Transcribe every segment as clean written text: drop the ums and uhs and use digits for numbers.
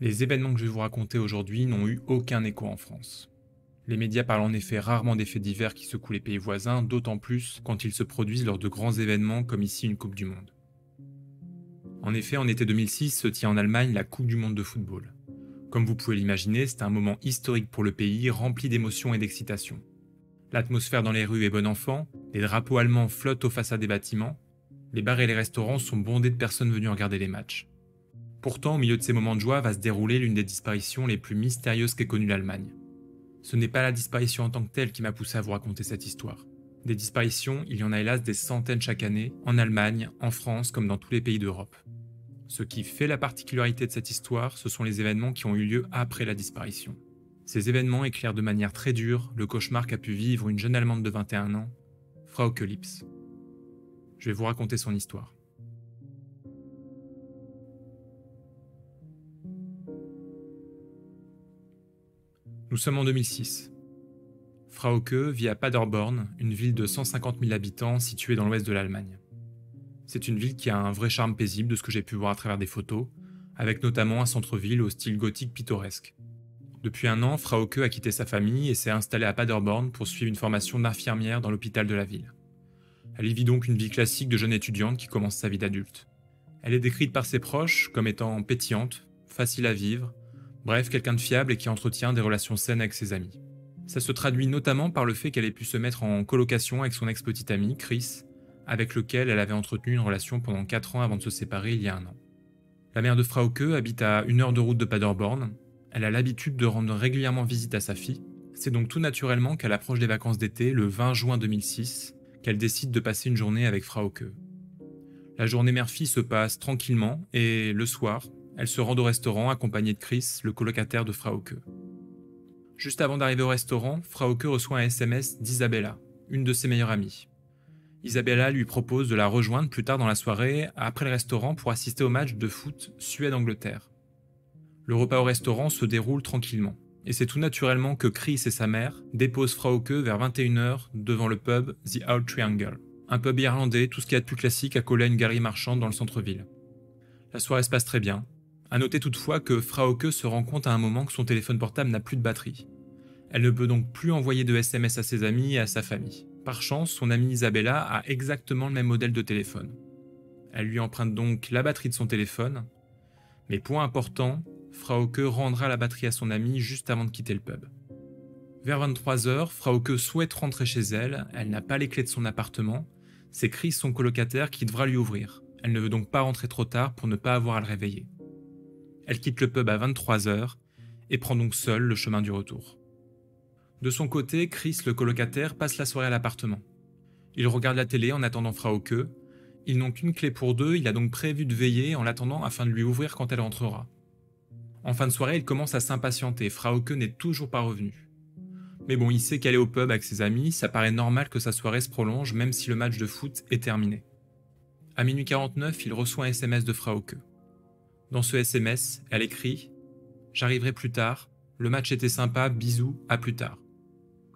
Les événements que je vais vous raconter aujourd'hui n'ont eu aucun écho en France. Les médias parlent en effet rarement des faits divers qui secouent les pays voisins, d'autant plus quand ils se produisent lors de grands événements comme ici une Coupe du Monde. En effet, en été 2006 se tient en Allemagne la Coupe du Monde de football. Comme vous pouvez l'imaginer, c'est un moment historique pour le pays, rempli d'émotions et d'excitation. L'atmosphère dans les rues est bon enfant, les drapeaux allemands flottent aux façades des bâtiments, les bars et les restaurants sont bondés de personnes venues regarder les matchs. Pourtant, au milieu de ces moments de joie va se dérouler l'une des disparitions les plus mystérieuses qu'ait connue l'Allemagne. Ce n'est pas la disparition en tant que telle qui m'a poussé à vous raconter cette histoire. Des disparitions, il y en a hélas des centaines chaque année, en Allemagne, en France, comme dans tous les pays d'Europe. Ce qui fait la particularité de cette histoire, ce sont les événements qui ont eu lieu après la disparition. Ces événements éclairent de manière très dure le cauchemar qu'a pu vivre une jeune Allemande de 21 ans, Frauke Lips. Je vais vous raconter son histoire. Nous sommes en 2006. Frauke vit à Paderborn, une ville de 150 000 habitants située dans l'ouest de l'Allemagne. C'est une ville qui a un vrai charme paisible de ce que j'ai pu voir à travers des photos, avec notamment un centre-ville au style gothique pittoresque. Depuis un an, Frauke a quitté sa famille et s'est installée à Paderborn pour suivre une formation d'infirmière dans l'hôpital de la ville. Elle y vit donc une vie classique de jeune étudiante qui commence sa vie d'adulte. Elle est décrite par ses proches comme étant pétillante, facile à vivre, bref, quelqu'un de fiable et qui entretient des relations saines avec ses amis. Ça se traduit notamment par le fait qu'elle ait pu se mettre en colocation avec son ex-petit ami, Chris, avec lequel elle avait entretenu une relation pendant 4 ans avant de se séparer il y a un an. La mère de Frauke habite à 1 heure de route de Paderborn. Elle a l'habitude de rendre régulièrement visite à sa fille. C'est donc tout naturellement qu'à l'approche des vacances d'été, le 20 juin 2006, qu'elle décide de passer une journée avec Frauke. La journée mère-fille se passe tranquillement et, le soir, elle se rend au restaurant accompagnée de Chris, le colocataire de Frauke. Juste avant d'arriver au restaurant, Frauke reçoit un SMS d'Isabella, une de ses meilleures amies. Isabella lui propose de la rejoindre plus tard dans la soirée, après le restaurant, pour assister au match de foot Suède-Angleterre. Le repas au restaurant se déroule tranquillement, et c'est tout naturellement que Chris et sa mère déposent Frauke vers 21 h devant le pub The Old Triangle, un pub irlandais, tout ce qu'il y a de plus classique accolé à une galerie marchande dans le centre-ville. La soirée se passe très bien. A noter toutefois que Frauke se rend compte à un moment que son téléphone portable n'a plus de batterie. Elle ne peut donc plus envoyer de SMS à ses amis et à sa famille. Par chance, son amie Isabella a exactement le même modèle de téléphone. Elle lui emprunte donc la batterie de son téléphone, mais point important, Frauke rendra la batterie à son amie juste avant de quitter le pub. Vers 23 h, Frauke souhaite rentrer chez elle, elle n'a pas les clés de son appartement, c'est Chris, son colocataire, qui devra lui ouvrir. Elle ne veut donc pas rentrer trop tard pour ne pas avoir à le réveiller. Elle quitte le pub à 23 h et prend donc seule le chemin du retour. De son côté, Chris, le colocataire, passe la soirée à l'appartement. Il regarde la télé en attendant Frauke. Ils n'ont qu'une clé pour deux, il a donc prévu de veiller en l'attendant afin de lui ouvrir quand elle rentrera. En fin de soirée, il commence à s'impatienter, Frauke n'est toujours pas revenue. Mais bon, il sait qu'elle est au pub avec ses amis, ça paraît normal que sa soirée se prolonge même si le match de foot est terminé. À minuit 49, il reçoit un SMS de Frauke. Dans ce SMS, elle écrit « J'arriverai plus tard, le match était sympa, bisous, à plus tard ».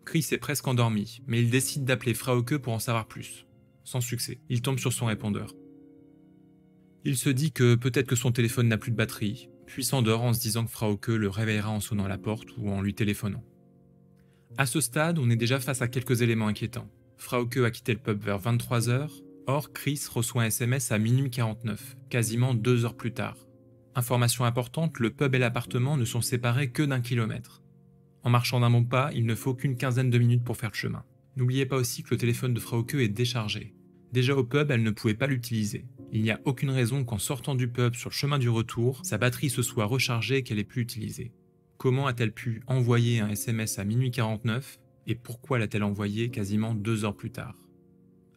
Chris est presque endormi, mais il décide d'appeler Frauke pour en savoir plus. Sans succès, il tombe sur son répondeur. Il se dit que peut-être que son téléphone n'a plus de batterie, puis s'endort en se disant que Frauke le réveillera en sonnant à la porte ou en lui téléphonant. À ce stade, on est déjà face à quelques éléments inquiétants. Frauke a quitté le pub vers 23 h, or Chris reçoit un SMS à minuit 49, quasiment 2 heures plus tard. Information importante, le pub et l'appartement ne sont séparés que d'1 kilomètre. En marchant d'un bon pas, il ne faut qu'une quinzaine de minutes pour faire le chemin. N'oubliez pas aussi que le téléphone de Frauke est déchargé. Déjà au pub, elle ne pouvait pas l'utiliser. Il n'y a aucune raison qu'en sortant du pub sur le chemin du retour, sa batterie se soit rechargée et qu'elle ait pu l'utiliser. Comment a-t-elle pu envoyer un SMS à minuit 49 et pourquoi l'a-t-elle envoyé quasiment 2 heures plus tard?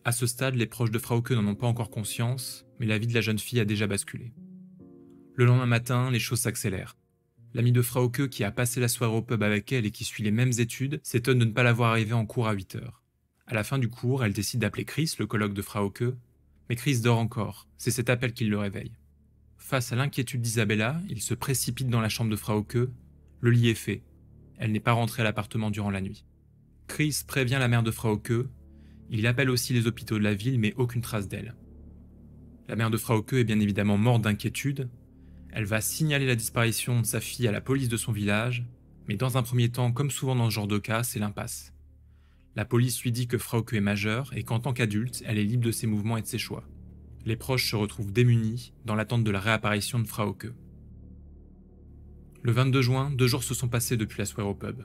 À ce stade, les proches de Frauke n'en ont pas encore conscience, mais la vie de la jeune fille a déjà basculé. Le lendemain matin, les choses s'accélèrent. L'ami de Frauke, qui a passé la soirée au pub avec elle et qui suit les mêmes études, s'étonne de ne pas la voir arriver en cours à 8 h. À la fin du cours, elle décide d'appeler Chris, le coloc de Frauke, mais Chris dort encore, c'est cet appel qui le réveille. Face à l'inquiétude d'Isabella, il se précipite dans la chambre de Frauke. Le lit est fait. Elle n'est pas rentrée à l'appartement durant la nuit. Chris prévient la mère de Frauke. Il appelle aussi les hôpitaux de la ville, mais aucune trace d'elle. La mère de Frauke est bien évidemment morte d'inquiétude. Elle va signaler la disparition de sa fille à la police de son village, mais dans un premier temps, comme souvent dans ce genre de cas, c'est l'impasse. La police lui dit que Frauke est majeure et qu'en tant qu'adulte, elle est libre de ses mouvements et de ses choix. Les proches se retrouvent démunis dans l'attente de la réapparition de Frauke. Le 22 juin, 2 jours se sont passés depuis la soirée au pub.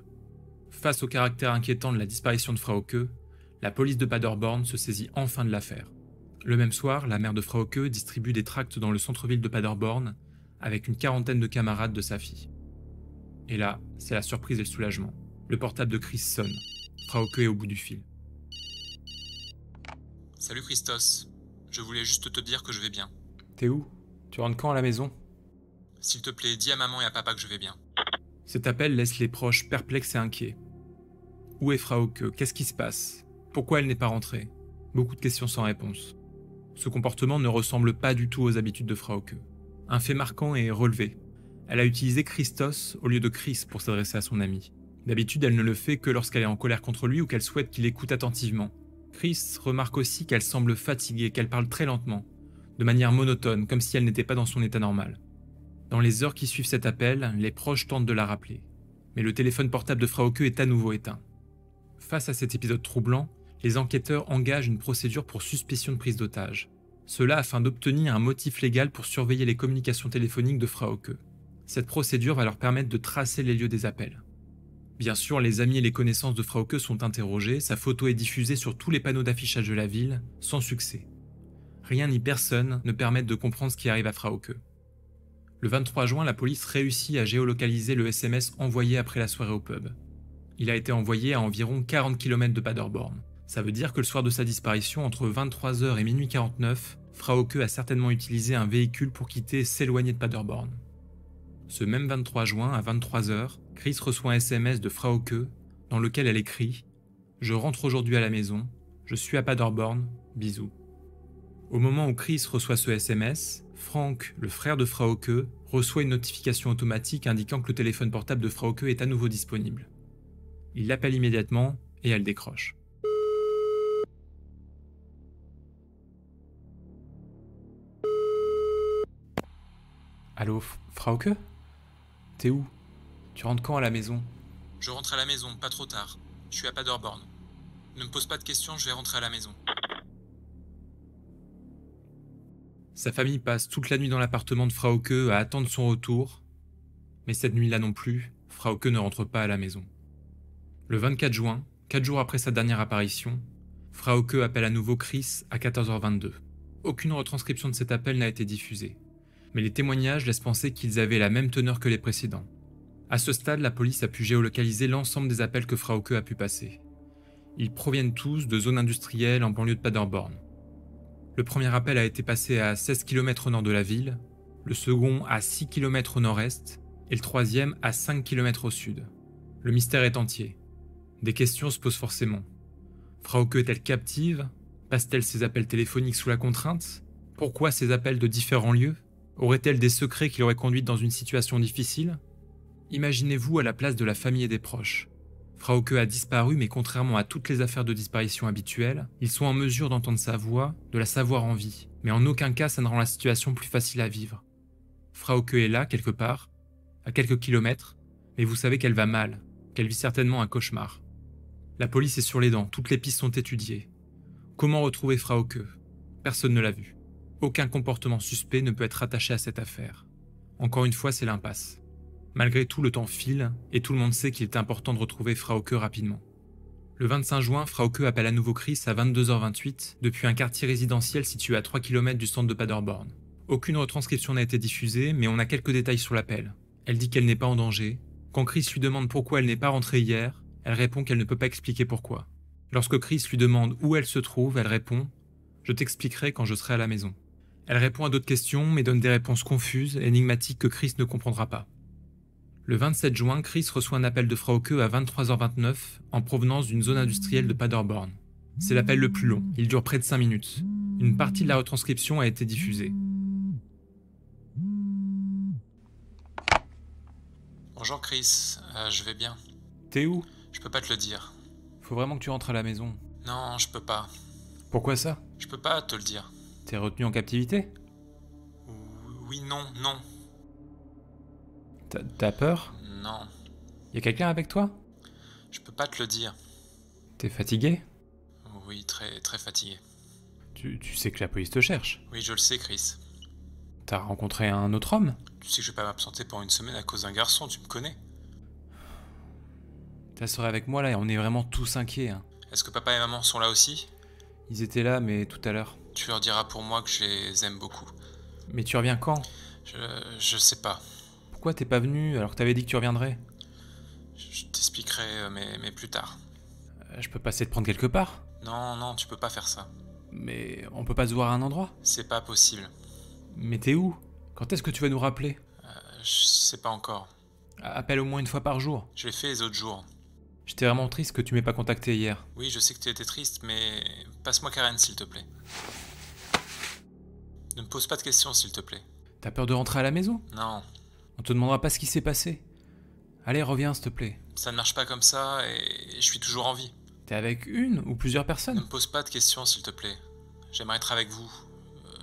Face au caractère inquiétant de la disparition de Frauke, la police de Paderborn se saisit enfin de l'affaire. Le même soir, la mère de Frauke distribue des tracts dans le centre-ville de Paderborn avec une quarantaine de camarades de sa fille. Et là, c'est la surprise et le soulagement. Le portable de Chris sonne. Frauke est au bout du fil. Salut Christos, je voulais juste te dire que je vais bien. T'es où? Tu rentres quand à la maison? S'il te plaît, dis à maman et à papa que je vais bien. Cet appel laisse les proches perplexes et inquiets. Où est Frauke? Qu'est-ce qui se passe? Pourquoi elle n'est pas rentrée? Beaucoup de questions sans réponse. Ce comportement ne ressemble pas du tout aux habitudes de Frauke. Un fait marquant est relevé. Elle a utilisé Christos au lieu de Chris pour s'adresser à son ami. D'habitude, elle ne le fait que lorsqu'elle est en colère contre lui ou qu'elle souhaite qu'il écoute attentivement. Chris remarque aussi qu'elle semble fatiguée, qu'elle parle très lentement, de manière monotone, comme si elle n'était pas dans son état normal. Dans les heures qui suivent cet appel, les proches tentent de la rappeler. Mais le téléphone portable de Frauke est à nouveau éteint. Face à cet épisode troublant, les enquêteurs engagent une procédure pour suspicion de prise d'otage. Cela afin d'obtenir un motif légal pour surveiller les communications téléphoniques de Frauke. Cette procédure va leur permettre de tracer les lieux des appels. Bien sûr, les amis et les connaissances de Frauke sont interrogés, sa photo est diffusée sur tous les panneaux d'affichage de la ville, sans succès. Rien ni personne ne permettent de comprendre ce qui arrive à Frauke. Le 23 juin, la police réussit à géolocaliser le SMS envoyé après la soirée au pub. Il a été envoyé à environ 40 km de Paderborn. Ça veut dire que le soir de sa disparition, entre 23h et minuit 49, Frauke a certainement utilisé un véhicule pour quitter et s'éloigner de Paderborn. Ce même 23 juin, à 23h, Chris reçoit un SMS de Frauke dans lequel elle écrit « Je rentre aujourd'hui à la maison, je suis à Paderborn, bisous ». Au moment où Chris reçoit ce SMS, Frank, le frère de Frauke, reçoit une notification automatique indiquant que le téléphone portable de Frauke est à nouveau disponible. Il l'appelle immédiatement et elle décroche. Allô, Frauke? T'es où? Tu rentres quand à la maison? Je rentre à la maison, pas trop tard. Je suis à Paderborn. Ne me pose pas de questions, je vais rentrer à la maison. Sa famille passe toute la nuit dans l'appartement de Frauke à attendre son retour, mais cette nuit-là non plus, Frauke ne rentre pas à la maison. Le 24 juin, 4 jours après sa dernière apparition, Frauke appelle à nouveau Chris à 14h22. Aucune retranscription de cet appel n'a été diffusée, mais les témoignages laissent penser qu'ils avaient la même teneur que les précédents. À ce stade, la police a pu géolocaliser l'ensemble des appels que Frauke a pu passer. Ils proviennent tous de zones industrielles en banlieue de Paderborn. Le premier appel a été passé à 16 km au nord de la ville, le second à 6 km au nord-est et le troisième à 5 km au sud. Le mystère est entier. Des questions se posent forcément. Frauke est-elle captive? Passe-t-elle ses appels téléphoniques sous la contrainte? Pourquoi ces appels de différents lieux? Aurait-elle des secrets qui l'auraient conduite dans une situation difficile? Imaginez-vous à la place de la famille et des proches. Frauke a disparu, mais contrairement à toutes les affaires de disparition habituelles, ils sont en mesure d'entendre sa voix, de la savoir en vie, mais en aucun cas ça ne rend la situation plus facile à vivre. Frauke est là, quelque part, à quelques kilomètres, mais vous savez qu'elle va mal, qu'elle vit certainement un cauchemar. La police est sur les dents, toutes les pistes sont étudiées. Comment retrouver Frauke? Personne ne l'a vue. Aucun comportement suspect ne peut être attaché à cette affaire. Encore une fois, c'est l'impasse. Malgré tout, le temps file, et tout le monde sait qu'il est important de retrouver Frauke rapidement. Le 25 juin, Frauke appelle à nouveau Chris à 22h28 depuis un quartier résidentiel situé à 3 km du centre de Paderborn. Aucune retranscription n'a été diffusée, mais on a quelques détails sur l'appel. Elle dit qu'elle n'est pas en danger. Quand Chris lui demande pourquoi elle n'est pas rentrée hier, elle répond qu'elle ne peut pas expliquer pourquoi. Lorsque Chris lui demande où elle se trouve, elle répond « Je t'expliquerai quand je serai à la maison ». Elle répond à d'autres questions, mais donne des réponses confuses et énigmatiques que Chris ne comprendra pas. Le 27 juin, Chris reçoit un appel de Frauke à 23h29 en provenance d'une zone industrielle de Paderborn. C'est l'appel le plus long, il dure près de 5 minutes. Une partie de la retranscription a été diffusée. Bonjour Chris, je vais bien. T'es où? Je peux pas te le dire. Faut vraiment que tu rentres à la maison. Non, je peux pas. Pourquoi ça? Je peux pas te le dire. T'es retenu en captivité? Oui, non. T'as peur? Non, Y a quelqu'un avec toi? je peux pas te le dire. T'es fatigué? Oui, très très fatigué. Tu sais que la police te cherche. Oui, je le sais, Chris. T'as rencontré un autre homme? Tu sais que je vais pas m'absenter pendant une semaine à cause d'un garçon, tu me connais. Ta sœur est avec moi là et on est vraiment tous inquiets. Hein. Est-ce que papa et maman sont là aussi? Ils étaient là, mais tout à l'heure. Tu leur diras pour moi que je les aime beaucoup. Mais tu reviens quand? Je sais pas. Pourquoi t'es pas venu alors que t'avais dit que tu reviendrais? Je t'expliquerai, mais plus tard. Je peux passer te prendre quelque part? Non, non, tu peux pas faire ça. Mais on peut pas se voir à un endroit? C'est pas possible. Mais t'es où? Quand est-ce que tu vas nous rappeler? Je sais pas encore. Appelle au moins une fois par jour. Je l'ai fait les autres jours. J'étais vraiment triste que tu m'aies pas contacté hier. Oui, je sais que tu étais triste, mais passe-moi Karen, s'il te plaît. Ne me pose pas de questions, s'il te plaît. T'as peur de rentrer à la maison? Non, On te demandera pas ce qui s'est passé. Allez, reviens s'il te plaît. ça ne marche pas comme ça et je suis toujours en vie. T'es avec une ou plusieurs Ne personnes? me pose pas de questions, s'il te plaît. J'aimerais être avec vous.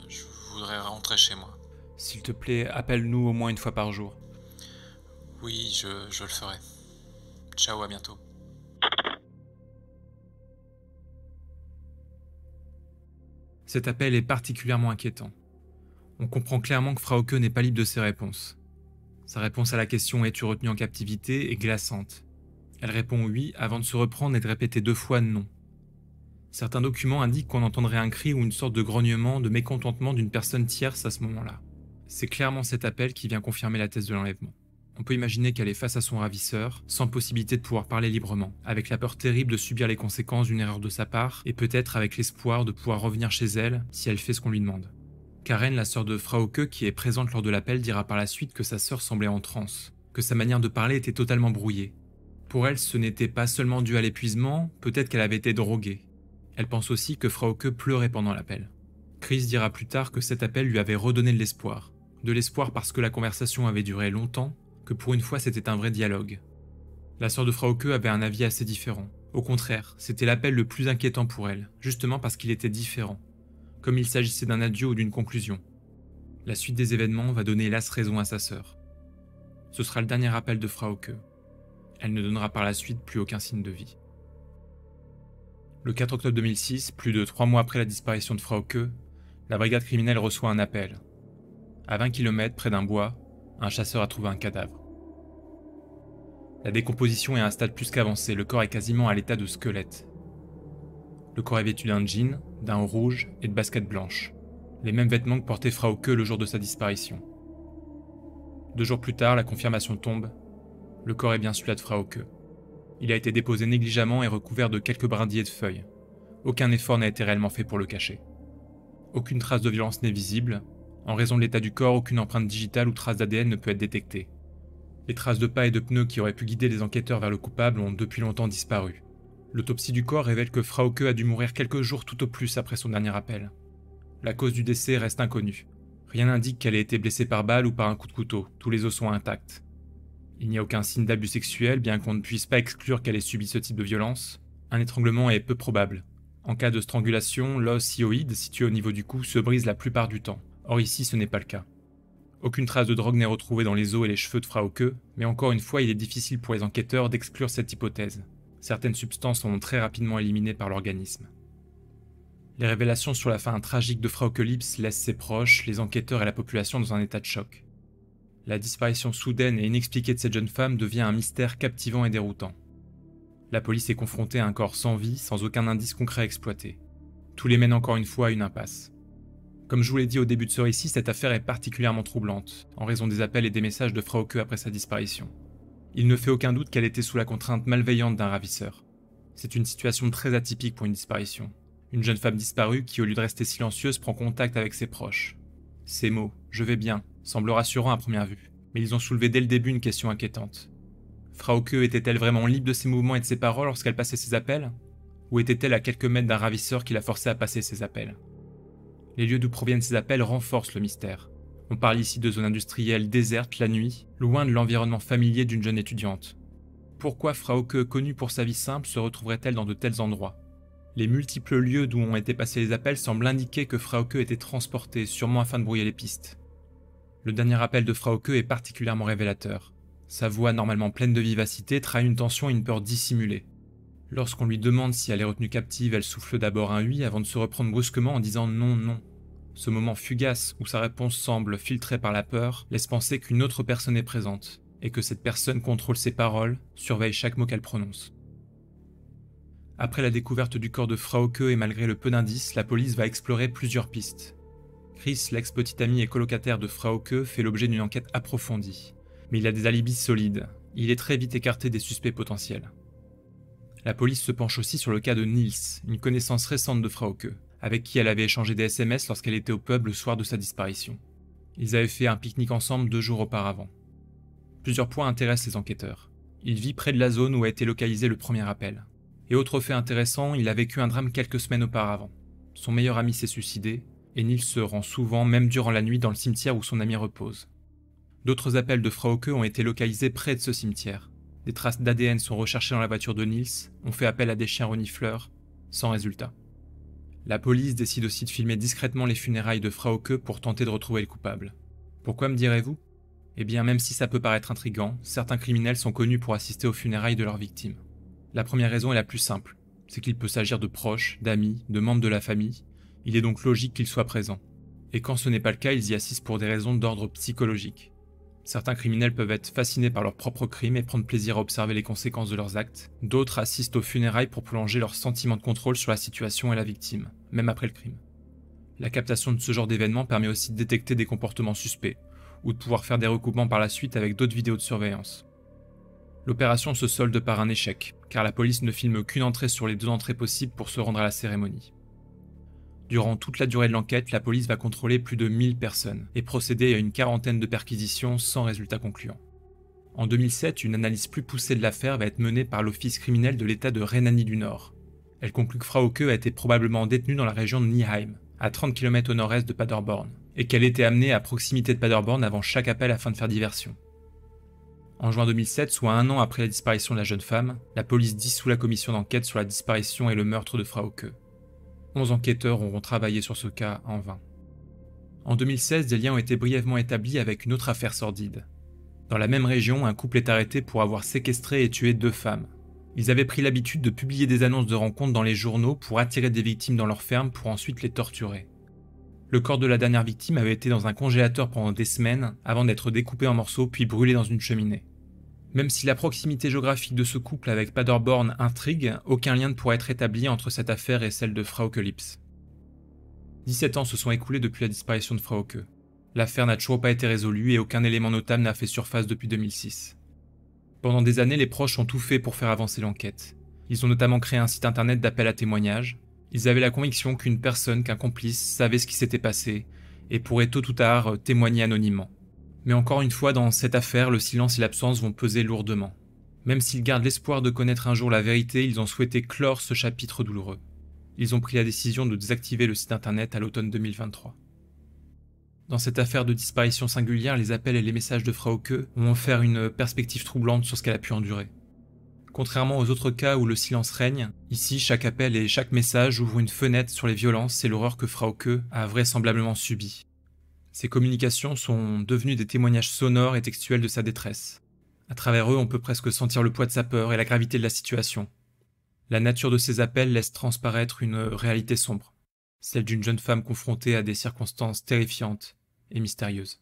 Je voudrais rentrer chez moi. S'il te plaît, appelle-nous au moins une fois par jour. Oui, je le ferai. Ciao, à bientôt. Cet appel est particulièrement inquiétant. On comprend clairement que Frauke n'est pas libre de ses réponses. Sa réponse à la question "Es-tu retenu en captivité?" est glaçante. Elle répond oui avant de se reprendre et de répéter 2 fois non. Certains documents indiquent qu'on entendrait un cri ou une sorte de grognement, de mécontentement d'une personne tierce à ce moment-là. C'est clairement cet appel qui vient confirmer la thèse de l'enlèvement. On peut imaginer qu'elle est face à son ravisseur, sans possibilité de pouvoir parler librement, avec la peur terrible de subir les conséquences d'une erreur de sa part, et peut-être avec l'espoir de pouvoir revenir chez elle si elle fait ce qu'on lui demande. Karen, la sœur de Frauke, qui est présente lors de l'appel, dira par la suite que sa sœur semblait en transe, que sa manière de parler était totalement brouillée. Pour elle, ce n'était pas seulement dû à l'épuisement, peut-être qu'elle avait été droguée. Elle pense aussi que Frauke pleurait pendant l'appel. Chris dira plus tard que cet appel lui avait redonné de l'espoir. De l'espoir parce que la conversation avait duré longtemps, que pour une fois c'était un vrai dialogue. La sœur de Frauke avait un avis assez différent. Au contraire, c'était l'appel le plus inquiétant pour elle, justement parce qu'il était différent, comme il s'agissait d'un adieu ou d'une conclusion. La suite des événements va donner hélas raison à sa sœur. Ce sera le dernier appel de Frauke. Elle ne donnera par la suite plus aucun signe de vie. Le 4 octobre 2006, plus de 3 mois après la disparition de Frauke, la brigade criminelle reçoit un appel. À 20 km près d'un bois, un chasseur a trouvé un cadavre. La décomposition est à un stade plus qu'avancé, le corps est quasiment à l'état de squelette. Le corps est vêtu d'un jean, d'un haut rouge et de baskets blanches, les mêmes vêtements que portait Frauke le jour de sa disparition. 2 jours plus tard, la confirmation tombe, le corps est bien celui-là de Frauke. Il a été déposé négligemment et recouvert de quelques brindilles de feuilles. Aucun effort n'a été réellement fait pour le cacher. Aucune trace de violence n'est visible. En raison de l'état du corps, aucune empreinte digitale ou trace d'ADN ne peut être détectée. Les traces de pas et de pneus qui auraient pu guider les enquêteurs vers le coupable ont depuis longtemps disparu. L'autopsie du corps révèle que Frauke a dû mourir quelques jours tout au plus après son dernier appel. La cause du décès reste inconnue. Rien n'indique qu'elle ait été blessée par balle ou par un coup de couteau, tous les os sont intacts. Il n'y a aucun signe d'abus sexuel, bien qu'on ne puisse pas exclure qu'elle ait subi ce type de violence. Un étranglement est peu probable. En cas de strangulation, l'os hyoïde, situé au niveau du cou, se brise la plupart du temps. Or ici, ce n'est pas le cas. Aucune trace de drogue n'est retrouvée dans les os et les cheveux de Frauke, mais encore une fois, il est difficile pour les enquêteurs d'exclure cette hypothèse. Certaines substances sont très rapidement éliminées par l'organisme. Les révélations sur la fin tragique de Frauke Lips laissent ses proches, les enquêteurs et la population dans un état de choc. La disparition soudaine et inexpliquée de cette jeune femme devient un mystère captivant et déroutant. La police est confrontée à un corps sans vie, sans aucun indice concret à exploiter. Tout les mène encore une fois à une impasse. Comme je vous l'ai dit au début de ce récit, cette affaire est particulièrement troublante, en raison des appels et des messages de Frauke après sa disparition. Il ne fait aucun doute qu'elle était sous la contrainte malveillante d'un ravisseur. C'est une situation très atypique pour une disparition. Une jeune femme disparue qui, au lieu de rester silencieuse, prend contact avec ses proches. Ces mots « je vais bien » semblent rassurants à première vue, mais ils ont soulevé dès le début une question inquiétante. Frauke était-elle vraiment libre de ses mouvements et de ses paroles lorsqu'elle passait ses appels? Ou était-elle à quelques mètres d'un ravisseur qui la forçait à passer ses appels? Les lieux d'où proviennent ces appels renforcent le mystère. On parle ici de zones industrielles désertes la nuit, loin de l'environnement familier d'une jeune étudiante. Pourquoi Frauke, connue pour sa vie simple, se retrouverait-elle dans de tels endroits? Les multiples lieux d'où ont été passés les appels semblent indiquer que Frauke était transportée, sûrement afin de brouiller les pistes. Le dernier appel de Frauke est particulièrement révélateur. Sa voix, normalement pleine de vivacité, trahit une tension et une peur dissimulée. Lorsqu'on lui demande si elle est retenue captive, elle souffle d'abord un oui avant de se reprendre brusquement en disant non, non. Ce moment fugace où sa réponse semble filtrée par la peur laisse penser qu'une autre personne est présente, et que cette personne contrôle ses paroles, surveille chaque mot qu'elle prononce. Après la découverte du corps de Frauke et malgré le peu d'indices, la police va explorer plusieurs pistes. Chris, l'ex-petit ami et colocataire de Frauke, fait l'objet d'une enquête approfondie. Mais il a des alibis solides. Il est très vite écarté des suspects potentiels. La police se penche aussi sur le cas de Niels, une connaissance récente de Frauke, avec qui elle avait échangé des SMS lorsqu'elle était au pub le soir de sa disparition. Ils avaient fait un pique-nique ensemble 2 jours auparavant. Plusieurs points intéressent les enquêteurs. Il vit près de la zone où a été localisé le premier appel. Et autre fait intéressant, il a vécu un drame quelques semaines auparavant. Son meilleur ami s'est suicidé, et Niels se rend souvent, même durant la nuit, dans le cimetière où son ami repose. D'autres appels de Frauke ont été localisés près de ce cimetière. Des traces d'ADN sont recherchées dans la voiture de Niels, on fait appel à des chiens renifleurs, sans résultat. La police décide aussi de filmer discrètement les funérailles de Frauke pour tenter de retrouver le coupable. Pourquoi me direz-vous ? Eh bien, même si ça peut paraître intriguant, certains criminels sont connus pour assister aux funérailles de leurs victimes. La première raison est la plus simple, c'est qu'il peut s'agir de proches, d'amis, de membres de la famille, il est donc logique qu'ils soient présents. Et quand ce n'est pas le cas, ils y assistent pour des raisons d'ordre psychologique. Certains criminels peuvent être fascinés par leurs propres crimes et prendre plaisir à observer les conséquences de leurs actes. D'autres assistent aux funérailles pour prolonger leur sentiment de contrôle sur la situation et la victime, même après le crime. La captation de ce genre d'événements permet aussi de détecter des comportements suspects, ou de pouvoir faire des recoupements par la suite avec d'autres vidéos de surveillance. L'opération se solde par un échec, car la police ne filme qu'une entrée sur les 2 entrées possibles pour se rendre à la cérémonie. Durant toute la durée de l'enquête, la police va contrôler plus de 1000 personnes et procéder à une quarantaine de perquisitions sans résultat concluant. En 2007, une analyse plus poussée de l'affaire va être menée par l'Office criminel de l'État de Rhénanie du Nord. Elle conclut que Frauke a été probablement détenue dans la région de Nieheim, à 30 km au nord-est de Paderborn, et qu'elle était amenée à proximité de Paderborn avant chaque appel afin de faire diversion. En juin 2007, soit 1 an après la disparition de la jeune femme, la police dissout la commission d'enquête sur la disparition et le meurtre de Frauke. 11 enquêteurs auront travaillé sur ce cas en vain. En 2016, des liens ont été brièvement établis avec une autre affaire sordide. Dans la même région, un couple est arrêté pour avoir séquestré et tué 2 femmes. Ils avaient pris l'habitude de publier des annonces de rencontres dans les journaux pour attirer des victimes dans leur ferme pour ensuite les torturer. Le corps de la dernière victime avait été dans un congélateur pendant des semaines avant d'être découpé en morceaux puis brûlé dans une cheminée. Même si la proximité géographique de ce couple avec Paderborn intrigue, aucun lien ne pourra être établi entre cette affaire et celle de Frauke Lips. 17 ans se sont écoulés depuis la disparition de Frauke. L'affaire n'a toujours pas été résolue et aucun élément notable n'a fait surface depuis 2006. Pendant des années, les proches ont tout fait pour faire avancer l'enquête. Ils ont notamment créé un site internet d'appel à témoignages. Ils avaient la conviction qu'une personne, qu'un complice, savait ce qui s'était passé et pourrait tôt ou tard témoigner anonymement. Mais encore une fois, dans cette affaire, le silence et l'absence vont peser lourdement. Même s'ils gardent l'espoir de connaître un jour la vérité, ils ont souhaité clore ce chapitre douloureux. Ils ont pris la décision de désactiver le site internet à l'automne 2023. Dans cette affaire de disparition singulière, les appels et les messages de Frauke ont offert une perspective troublante sur ce qu'elle a pu endurer. Contrairement aux autres cas où le silence règne, ici chaque appel et chaque message ouvrent une fenêtre sur les violences et l'horreur que Frauke a vraisemblablement subies. Ces communications sont devenues des témoignages sonores et textuels de sa détresse. À travers eux, on peut presque sentir le poids de sa peur et la gravité de la situation. La nature de ces appels laisse transparaître une réalité sombre, celle d'une jeune femme confrontée à des circonstances terrifiantes et mystérieuses.